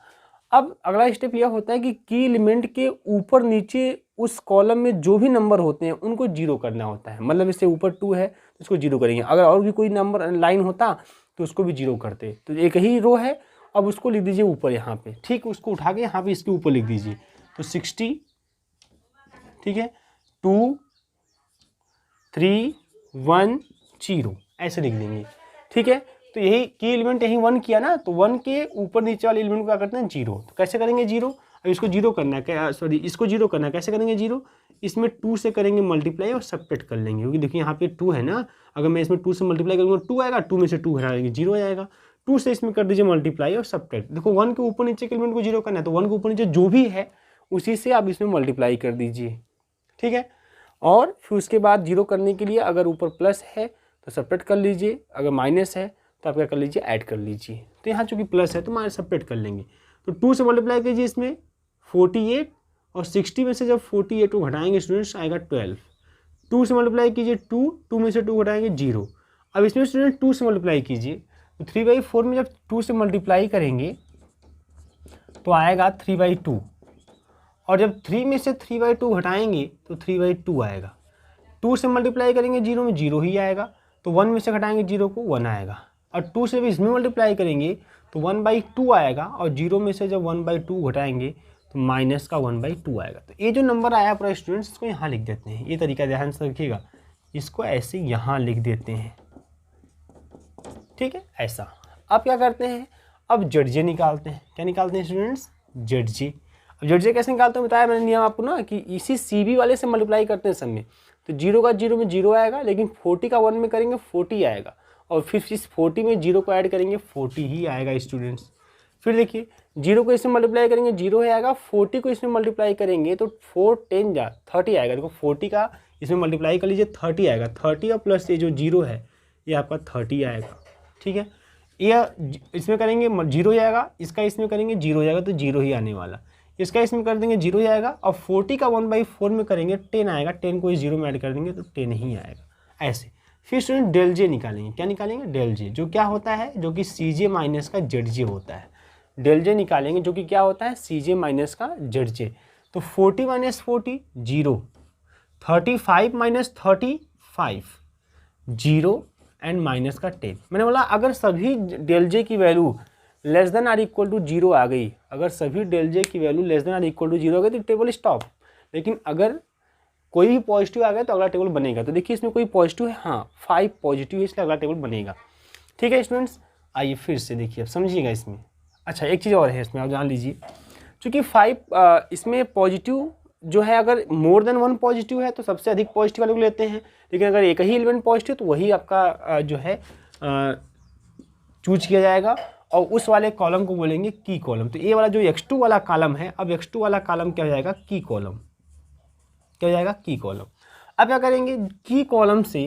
अब अगला स्टेप यह होता है कि की एलिमेंट के ऊपर नीचे उस कॉलम में जो भी नंबर होते हैं उनको 0 करना होता है। मतलब इससे ऊपर 2 है तो इसको 0 करेंगे, अगर और भी कोई नंबर लाइन होता तो उसको भी 0 करते। तो एक ही रो है, अब उसको लिख दीजिए ऊपर यहाँ पे, ठीक, उसको उठा के यहाँ पे इसके ऊपर लिख दीजिए। तो 60, ठीक है, 2, 3, 1, 0 ऐसे लिख देंगे, ठीक है। तो यही की एलिमेंट यही 1 किया ना, तो 1 के ऊपर नीचे वाले एलिमेंट को क्या करते हैं? 0। तो कैसे करेंगे 0? अब इसको 0 करना है, सॉरी इसको 0 करना है, कैसे करेंगे 0? इसमें 2 से करेंगे मल्टीप्लाई और सब्ट्रैक्ट कर लेंगे, क्योंकि देखिए यहाँ पे 2 है ना, अगर मैं इसमें 2 से मल्टीप्लाई करूँगा 2 आएगा, 2 में से 2 हटा देंगे 0 आ जाएगा। 2 से इसमें कर दीजिए मल्टीप्लाई और सब्ट्रैक्ट। देखो 1 के ऊपर नीचे के एलिमेंट को 0 करना है, तो 1 के ऊपर नीचे जो भी है उसी से आप इसमें मल्टीप्लाई कर दीजिए, ठीक है। और फिर उसके बाद 0 करने के लिए अगर ऊपर प्लस है तो सब्ट्रैक्ट कर लीजिए, अगर माइनस है तो आप क्या कर लीजिए? ऐड कर लीजिए। तो यहाँ चूँकि प्लस है तो माइनस सब्ट्रैक्ट कर लेंगे। तो 2 से मल्टीप्लाई कीजिए इसमें 48, और 60 में से जब 48 को घटाएंगे स्टूडेंट्स आएगा 12। 2 से मल्टीप्लाई कीजिए 2 में से 2 घटाएंगे 0। अब इसमें स्टूडेंट 2 से मल्टीप्लाई कीजिए, तो 3/4 में जब 2 से मल्टीप्लाई करेंगे तो आएगा 3/2, और जब 3 में से 3/2 घटाएंगे तो 3/2 आएगा। 2 से मल्टीप्लाई करेंगे 0 में 0 ही आएगा, तो 1 में से घटाएंगे 0 को 1 आएगा, और 2 से भी इसमें मल्टीप्लाई करेंगे तो 1/2 आएगा, और 0 में से जब 1/2 घटाएंगे तो माइनस का 1/2 आएगा। तो ये जो नंबर आया पूरा स्टूडेंट्स इसको यहाँ लिख देते हैं। ये तरीका ध्यान से रखिएगा, इसको ऐसे यहाँ लिख देते हैं, ठीक है, ऐसा। अब क्या करते हैं? अब जड़जे निकालते हैं। क्या निकालते हैं स्टूडेंट्स? जड़जे। अब जड़जे कैसे निकालते हैं बताया मैंने नियम आपको ना, कि इसी CB वाले से मल्टीप्लाई करते हैं सब में। तो 0 का 0 में 0 आएगा, लेकिन 40 का 1 में करेंगे 40 आएगा, और फिर इस 40 में 0 को ऐड करेंगे 40 ही आएगा स्टूडेंट्स। फिर देखिए 0 को इसमें मल्टीप्लाई करेंगे 0 ही आएगा, 40 को इसमें मल्टीप्लाई करेंगे तो 4 10 जा 30 आएगा। देखो 40 का इसमें मल्टीप्लाई कर लीजिए 30 आएगा, 30 और प्लस ये जो 0 है ये आपका 30 आएगा, ठीक है। ये इसमें करेंगे 0 ही आएगा, इसका इसमें करेंगे 0 हो जाएगा, तो 0 ही आने वाला। इसका इसमें कर देंगे 0 ही आएगा, और 40 का 1/4 में करेंगे 10 आएगा, 10 को इस 0 में ऐड कर देंगे तो 10 ही आएगा, ऐसे। फिर स्टूडेंट डेल जे निकालेंगे। क्या निकालेंगे? डेल जे, जो क्या होता है? जो कि CJ माइनस का ZJ होता है। डेल जे निकालेंगे जो कि क्या होता है? CJ माइनस का ZJ। तो 40 माइनस 40 0, 35 माइनस 35 0, एंड माइनस का 10। मैंने बोला अगर सभी डेल जे की value less than are equal to 0 आ गई, अगर सभी डेल जे की value less than are equal to 0 आ गई तो टेबल स्टॉप। लेकिन अगर कोई भी पॉजिटिव आ गया तो अगला टेबल बनेगा। तो देखिए इसमें कोई पॉजिटिव है, हाँ 5 पॉजिटिव है, इसलिए अगला टेबल बनेगा, ठीक है स्टूडेंट्स। आइए फिर से देखिए, अब समझिएगा इसमें। अच्छा एक चीज़ और है इसमें, आप जान लीजिए, चूँकि 5 इसमें पॉजिटिव जो है, अगर मोर देन 1 पॉजिटिव है तो सबसे अधिक पॉजिटिव वाले को लेते हैं, लेकिन अगर एक ही एलिमेंट पॉजिटिव तो वही आपका जो है चूज किया जाएगा, और उस वाले कॉलम को बोलेंगे की कॉलम। तो ये वाला जो x2 वाला कॉलम है, अब x2 वाला कॉलम क्या हो जाएगा? की कॉलम। क्या हो जाएगा? की कॉलम। अब क्या करेंगे? की कॉलम से,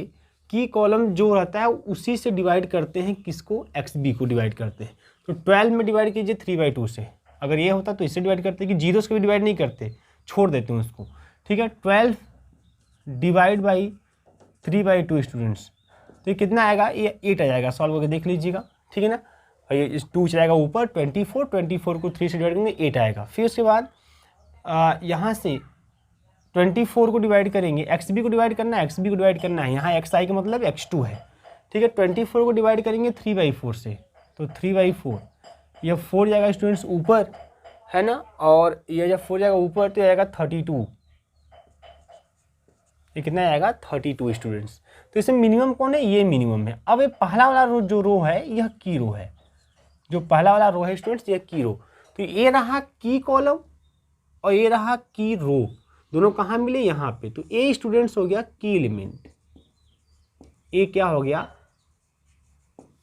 की कॉलम जो रहता है उसी से डिवाइड करते हैं, किसको? XB को डिवाइड करते हैं। तो 12 में डिवाइड कीजिए 3/2 से, अगर ये होता तो इससे डिवाइड करते, कि 0 से भी डिवाइड नहीं करते, छोड़ देते हैं उसको, ठीक है। 12 डिवाइड बाई 3/2 स्टूडेंट्स, तो ये कितना आएगा? ये 8 आ जाएगा, सॉल्व करके देख लीजिएगा, ठीक है ना। और ये इस 2 चलाएगा ऊपर, 24 को 3 से डिवाइड करेंगे 8 आएगा। फिर उसके बाद यहाँ से 24 को डिवाइड करेंगे, XB को डिवाइड करना है, XB को डिवाइड करना है, यहाँ XI का मतलब x2 है, ठीक है। 24 को डिवाइड करेंगे 3/4 से, तो 3/4, यह 4 जाएगा स्टूडेंट्स ऊपर, है ना, और ये जब 4 जाएगा ऊपर तो आएगा 32, ये कितना आएगा? 32 स्टूडेंट्स। तो इसमें मिनिमम कौन है? ये मिनिमम है। अब ये पहला वाला रो जो रो है यह की रो है, जो पहला वाला रो है स्टूडेंट्स ये की रो। तो ये रहा की कॉलम और ये रहा की रो, दोनों कहाँ मिले? यहाँ पे। तो ए स्टूडेंट्स हो गया की एलिमेंट, ये क्या हो गया?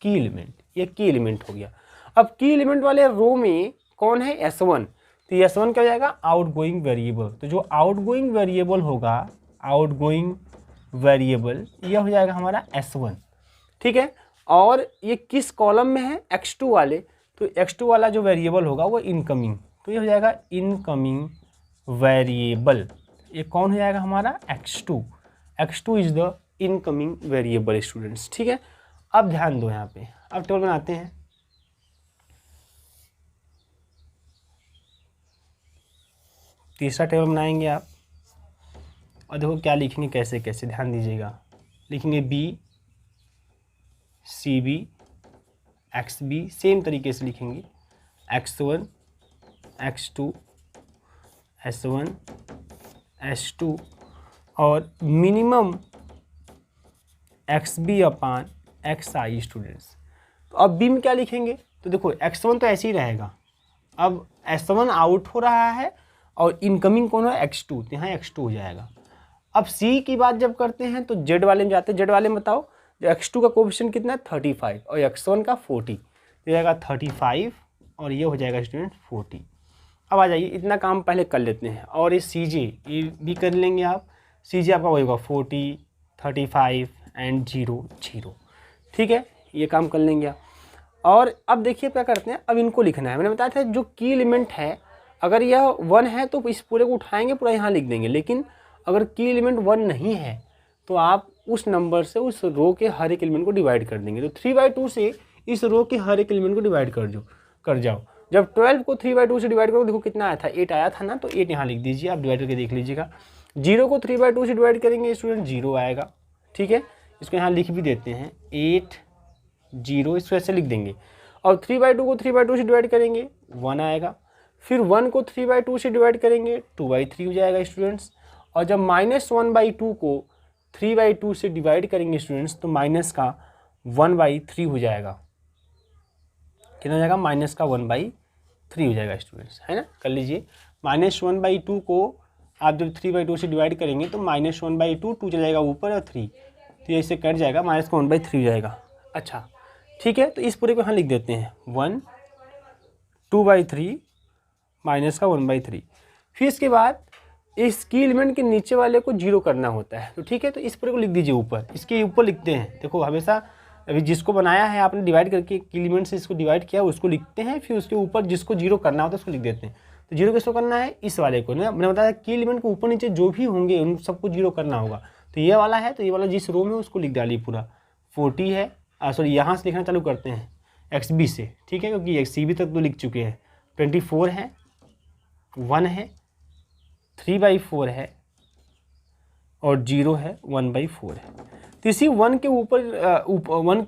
की एलिमेंट, ये की एलिमेंट हो गया। अब की एलिमेंट वाले रो में कौन है? S1। तो S1 क्या हो जाएगा? Outgoing variable. तो जो आउटगोइंग वेरिएबल होगा, आउटगोइंग वेरिएबल, यह हो जाएगा हमारा S1, ठीक है। और ये किस कॉलम में है, X2 वाले, तो X2 वाला जो वेरिएबल होगा वो इनकमिंग, तो ये हो जाएगा इनकमिंग वेरिएबल। ये कौन हो जाएगा हमारा X2, X2 is the incoming variable students, ठीक है। अब ध्यान दो यहाँ पे, अब टेबल बनाते हैं। तीसरा टेबल बनाएंगे आप, और देखो क्या लिखेंगे, कैसे कैसे, ध्यान दीजिएगा। लिखेंगे B C B X B, same तरीके से लिखेंगे X1 X2 S1 S2 और minimum XB upon XI students. तो अब बी में क्या लिखेंगे, तो देखो X1 तो ऐसे ही रहेगा, अब S1 आउट हो रहा है और इनकमिंग कौन है, X2, तो यहाँ X2 हो जाएगा। अब C की बात जब करते हैं तो Z वाले में जाते हैं, Z वाले में बताओ जो X2 का कोएफिशिएंट कितना है 35 और X1 का 40, तो जाएगा 35 और ये हो जाएगा स्टूडेंट 40। अब आ जाइए, इतना काम पहले कर लेते हैं, और ये CJ ये भी कर लेंगे आप। CJ आपका वही होगा 40 35 एंड 0 0, ठीक है, ये काम कर लेंगे आप। और अब देखिए क्या करते हैं, अब इनको लिखना है। मैंने बताया था जो की एलिमेंट है, अगर यह 1 है तो इस पूरे को उठाएंगे, पूरा यहाँ लिख देंगे, लेकिन अगर की एलिमेंट 1 नहीं है तो आप उस नंबर से उस रो के हर एक एलिमेंट को डिवाइड कर देंगे। तो 3/2 से इस रो के हर एक एलिमेंट को डिवाइड कर जाओ। जब 12 को 3/2 से डिवाइड करो, देखो कितना आया था, 8 आया था ना, तो 8 यहाँ लिख दीजिए, आप डिवाइड करके देख लीजिएगा। 0 को 3/2 से डिवाइड करेंगे स्टूडेंट 0 आएगा, ठीक है, इसको यहाँ लिख भी देते हैं 8 0, इसको ऐसे लिख देंगे। और 3/2 को 3/2 से डिवाइड करेंगे 1 आएगा, फिर 1 को 3/2 से डिवाइड करेंगे 2/3 हो जाएगा स्टूडेंट्स। और जब -1/2 को 3/2 से डिवाइड करेंगे स्टूडेंट्स तो माइनस का 1/3 हो जाएगा। कितना हो जाएगा, माइनस का 1/3 हो जाएगा स्टूडेंट्स, है ना, कर लीजिए। -1/2 को आप जब 3/2 से डिवाइड करेंगे तो -1/2 2 चला जाएगा ऊपर और 3, तो ये इससे कट जाएगा, माइनस का 1/3 हो जाएगा। अच्छा ठीक है, तो इस पूरे को यहाँ लिख देते हैं 1 2/3 माइनस का 1/3। फिर इसके बाद इस की एलिमेंट के नीचे वाले को 0 करना होता है, तो ठीक है, तो इस पूरे को लिख दीजिए ऊपर, इसके ऊपर लिखते हैं। देखो हमेशा अभी जिसको बनाया है आपने डिवाइड करके की एलिमेंट से इसको डिवाइड किया उसको लिखते हैं, फिर उसके ऊपर जिसको 0 करना होता है उसको लिख देते हैं। तो 0 किसको करना है, इस वाले को ना, मैंने बताया की एलिमेंट को ऊपर नीचे जो भी होंगे उन सबको 0 करना होगा। तो ये वाला है, तो ये वाला जिस रो में उसको लिख डालिए पूरा 40 है, सॉरी यहाँ से लिखना चालू करते हैं XB से, ठीक है, क्योंकि XCB तक तो लिख चुके हैं। 24 है, 1 है, 3/4 है और 0 है, 1/4 है। तो इसी 1 के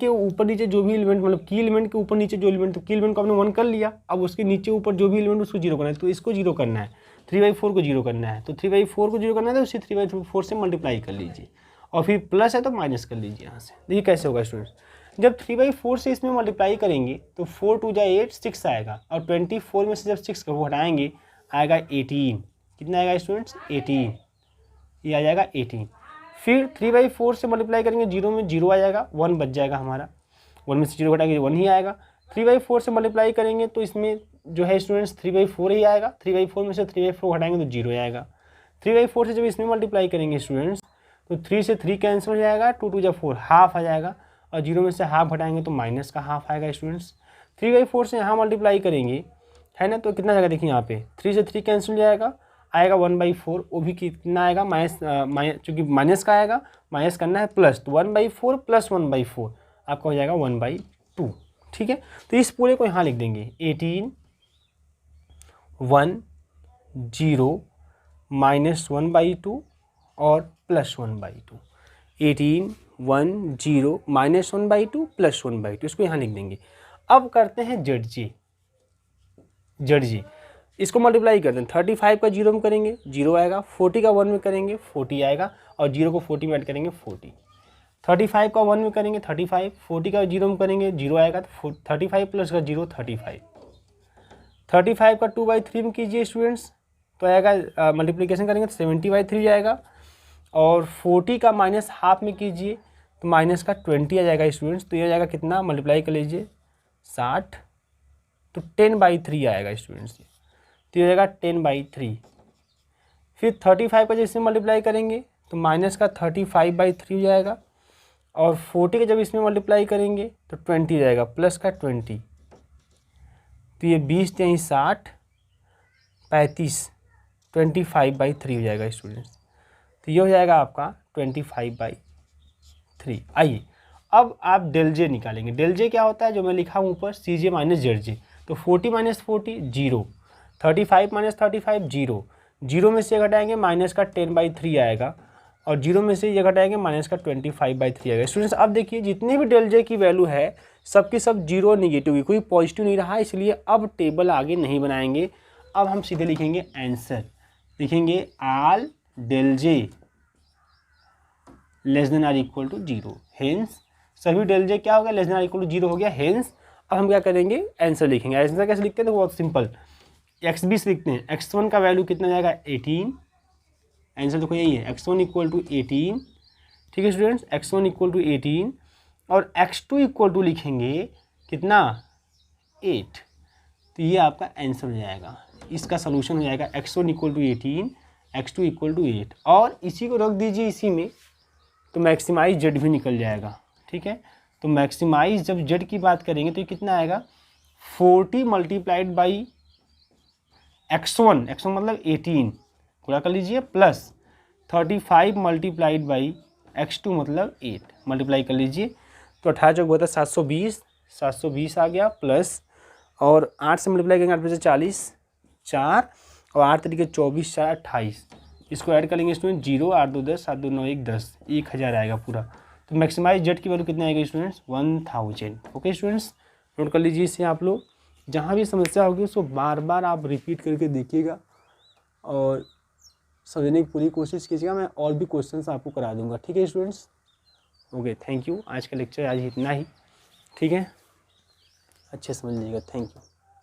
ऊपर नीचे जो भी एलिमेंट, मतलब की एलिमेंट के ऊपर नीचे जो एलिमेंट, तो की एलिमेंट को आपने 1 कर लिया, अब उसके नीचे ऊपर जो भी एलिमेंट उसको 0 करना है, तो इसको 0 करना है, 3/4 को 0 करना है, तो 3/4 को 0 करना है तो उसी 3/4 से मल्टीप्लाई कर लीजिए, और फिर प्लस है तो माइनस कर लीजिए यहाँ से। देखिए कैसे होगा स्टूडेंट्स, जब 3/4 से इसमें मल्टीप्लाई करेंगे तो 4 2 8 6 आएगा, और 24 में से जब 6 को हटाएंगे आएगा 18। कितना आएगा स्टूडेंट्स, 18, ये आ जाएगा 18। फिर 3/4 से मल्टीप्लाई करेंगे, 0 में 0 आ जाएगा, 1 बच जाएगा हमारा, 1 में से 0 घटाएंगे 1 ही आएगा। 3/4 से मल्टीप्लाई करेंगे तो इसमें जो है स्टूडेंट्स 3/4 ही आएगा, 3/4 में से 3/4 घटाएंगे तो 0 आएगा। 3/4 से जब इसमें मल्टीप्लाई करेंगे स्टूडेंट्स तो 3 से 3 कैंसिल हो जाएगा, 2 2 4 हाफ आ जाएगा, और 0 में से हाफ घटाएंगे तो माइनस का हाफ आएगा स्टूडेंट्स। 3/4 से यहाँ मल्टीप्लाई करेंगे, है ना, तो कितना जाएगा देखिए यहाँ पे 3 से 3 कैंसिल हो जाएगा, आएगा 1/4, वो भी कितना आएगा चूँकि माइनस का आएगा, माइनस करना है प्लस, तो 1/4 प्लस 1/4 आपका हो जाएगा 1/2, ठीक है। तो इस पूरे को यहाँ लिख देंगे 18 1 0 माइनस 1/2 और प्लस 1/2, 18 1 0 माइनस 1/2 प्लस 1/2, इसको यहाँ लिख देंगे। अब करते हैं ZG, इसको मल्टीप्लाई करते हैं। 35 का 0 में करेंगे 0 आएगा, 40 का 1 में करेंगे 40 आएगा, और 0 को 40 में ऐड करेंगे 40। 35 का 1 में करेंगे 35, 40 का 0 में करेंगे 0 आएगा, तो 35 प्लस का 0 35। 35 का 2/3 में कीजिए स्टूडेंट्स, तो आएगा मल्टीप्लिकेशन करेंगे तो 70/3 जाएगा, और 40 का माइनस हाफ में कीजिए तो माइनस का 20 आ जाएगा स्टूडेंट्स, तो ये आ जाएगा कितना, मल्टीप्लाई कर लीजिए 60, तो 10/3 आएगा स्टूडेंट्स, तो ये हो जाएगा 10/3। फिर 35 का जैसे मल्टीप्लाई करेंगे तो माइनस का 35/3 हो जाएगा, और 40 के जब इसमें मल्टीप्लाई करेंगे तो 20 हो जाएगा, प्लस का 20, तो ये 20 यानी 60, 35, 25/3 हो जाएगा स्टूडेंट्स। तो ये हो जाएगा आपका 25/3। आइए अब आप डेल जे निकालेंगे। डेल जे क्या होता है, जो मैं लिखा हूँ ऊपर, सी जे माइनस जेड जे। तो 40 - 40 0, 35 - 35 0, 0 में से घटाएंगे माइनस का 10/3 आएगा, और 0 में से ये घटाएंगे माइनस का 25/3 आएगा। स्टूडेंट्स अब देखिए जितने भी डेल जे की वैल्यू है सबकी सब जीरो निगेटिव की, कोई पॉजिटिव नहीं रहा, इसलिए अब टेबल आगे नहीं बनाएंगे। अब हम सीधे लिखेंगे आंसर, लिखेंगे all del j less than are equal to 0, hence सभी डेल जे क्या हो गया, less than are equal to 0 हो गया, हेंस अब हम क्या करेंगे, आंसर लिखेंगे। आंसर कैसे लिखते हैं, तो बहुत सिंपल, x20 लिखते हैं। x1 का वैल्यू कितना जाएगा 18, आंसर देखो यही है, x1 इक्वल टू 18, ठीक है स्टूडेंट्स, x1 इक्वल टू 18, और x2 इक्वल टू लिखेंगे कितना 8, तो ये आपका आंसर हो जाएगा, इसका सोल्यूशन हो जाएगा x1 equal to 18, x2 equal to 8, और इसी को रख दीजिए इसी में, तो मैक्सिमाइज जेड भी निकल जाएगा, ठीक है। तो मैक्सिमाइज जब जेड की बात करेंगे तो ये कितना आएगा, 40 मल्टीप्लाइड बाई x1 मतलब 18 पूरा कर लीजिए, प्लस 35 मल्टीप्लाइड बाई x2 मतलब 8 मल्टीप्लाई कर लीजिए, तो 18 जो होता है 720 आ गया, प्लस और 8 से मल्टीप्लाई करेंगे 8 में से 40, 4 और 8 तरीके 24, 4 28, इसको ऐड करेंगे स्टूडेंट 0, 8 2 10, 7 2 9 1 10, 1000 आएगा पूरा। तो मैक्सिमाइज जेड की वैल्यू कितना आएगा स्टूडेंट्स 1000। ओके स्टूडेंट्स, नोट कर लीजिए इसे आप लोग, जहाँ भी समस्या होगी उसको बार बार आप रिपीट करके देखिएगा और समझने की पूरी कोशिश कीजिएगा। मैं और भी क्वेश्चंस आपको करा दूंगा, ठीक है स्टूडेंट्स। Okay, thank you. आज का लेक्चर आज इतना ही, ठीक है, अच्छे समझ लीजिएगा, थैंक यू।